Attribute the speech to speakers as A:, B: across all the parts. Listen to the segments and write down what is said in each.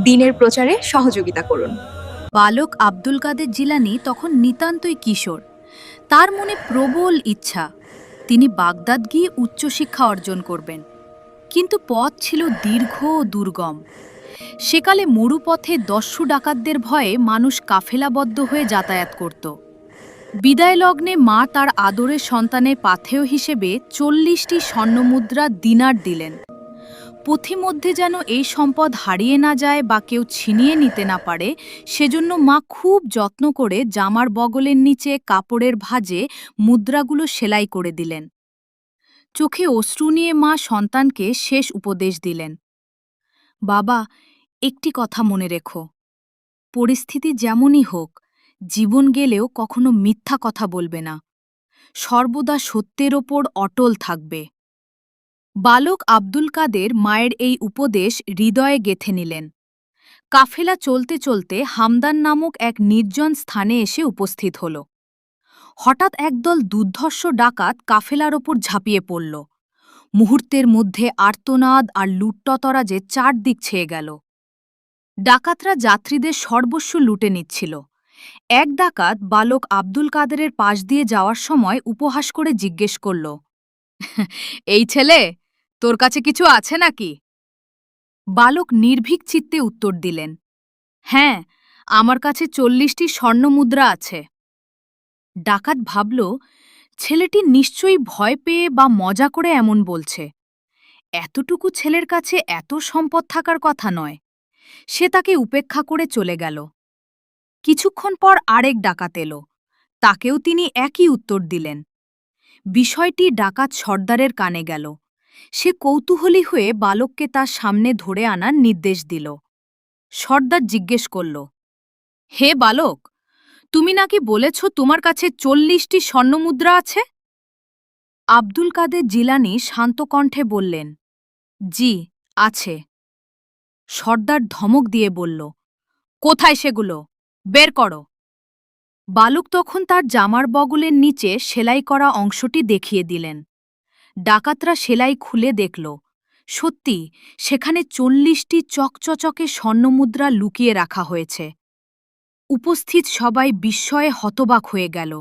A: দ্বীনের প্রচারে সহযোগিতা করুন।
B: বালক আব্দুল কাদের জিলানী তখন নিতান্তই কিশোর। তার মনে প্রবল ইচ্ছা, তিনি বাগদাদ গিয়ে উচ্চশিক্ষা অর্জন করবেন। কিন্তু পথ ছিল দীর্ঘ ও দুর্গম। সেকালে মরুপথে দস্যু ডাকাতদের ভয়ে মানুষ কাফেলাবদ্ধ হয়ে যাতায়াত করত। বিদায় লগ্নে মা তার আদরের সন্তানের পাথেয় হিসেবে ৪০টি স্বর্ণমুদ্রা দিনার দিলেন। পথিমধ্যে যেন এই সম্পদ হারিয়ে না যায় বা কেউ ছিনিয়ে নিতে না পারে, সেজন্য মা খুব যত্ন করে জামার বগলের নিচে কাপড়ের ভাঁজে মুদ্রাগুলো সেলাই করে দিলেন। চোখে অশ্রু নিয়ে মা সন্তানকে শেষ উপদেশ দিলেন, বাবা, একটি কথা মনে রেখো, পরিস্থিতি যেমনই হোক, জীবন গেলেও কখনো মিথ্যা কথা বলবে না, সর্বদা সত্যের ওপর অটল থাকবে। বালক আব্দুল কাদের মায়ের এই উপদেশ হৃদয়ে গেঁথে নিলেন। কাফেলা চলতে চলতে হামদান নামক এক নির্জন স্থানে এসে উপস্থিত হল। হঠাৎ একদল দুর্ধর্ষ ডাকাত কাফেলার ওপর ঝাঁপিয়ে পড়ল। মুহূর্তের মধ্যে আর্তনাদ আর লুটতরাজে চারদিক ছেয়ে গেল। ডাকাতরা যাত্রীদের সর্বস্ব লুটে নিচ্ছিল। এক ডাকাত বালক আব্দুল কাদেরের পাশ দিয়ে যাওয়ার সময় উপহাস করে জিজ্ঞেস করল, এই ছেলে, তোর কাছে কিছু আছে নাকি? বালক নির্ভীক চিত্তে উত্তর দিলেন, হ্যাঁ, আমার কাছে ৪০টি স্বর্ণমুদ্রা আছে। ডাকাত ভাবল, ছেলেটি নিশ্চয়ই ভয় পেয়ে বা মজা করে এমন বলছে। এতটুকু ছেলের কাছে এত সম্পদ থাকার কথা নয়। সে তাকে উপেক্ষা করে চলে গেল। কিছুক্ষণ পর আরেক ডাকাত এলো। তাকেও তিনি একই উত্তর দিলেন। বিষয়টি ডাকাত সর্দারের কানে গেল। সে কৌতূহলী হয়ে বালককে তার সামনে ধরে আনার নির্দেশ দিল। সর্দার জিজ্ঞেস করল, হে বালক, তুমি নাকি বলেছ তোমার কাছে ৪০টি স্বর্ণমুদ্রা আছে? আব্দুল কাদের জিলানী শান্ত কণ্ঠে বললেন, জি, আছে। সর্দার ধমক দিয়ে বলল, কোথায় সেগুলো? বের করো। বালক তখন তার জামার বগলের নিচে সেলাই করা অংশটি দেখিয়ে দিলেন। ডাকাতরা সেলাই খুলে দেখল, সত্যি সেখানে ৪০টি চকচকে স্বর্ণমুদ্রা লুকিয়ে রাখা হয়েছে। উপস্থিত সবাই বিস্ময়ে হতবাক হয়ে গেল।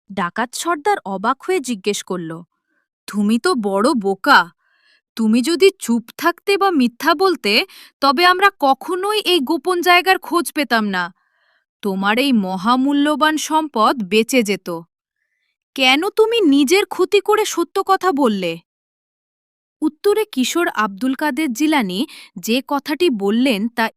B: ডাকাত সর্দার অবাক হয়ে জিজ্ঞেস করল, তুমি তো বড় বোকা। তুমি যদি চুপ থাকতে বা মিথ্যা বলতে, তবে আমরা কখনোই এই গোপন জায়গার খোঁজ পেতাম না। তোমার এই মহামূল্যবান সম্পদ বেঁচে যেত। কেন তুমি নিজের ক্ষতি করে সত্য কথা বললে? উত্তরে কিশোর আব্দুল কাদের জিলানী যে কথাটি বললেন তা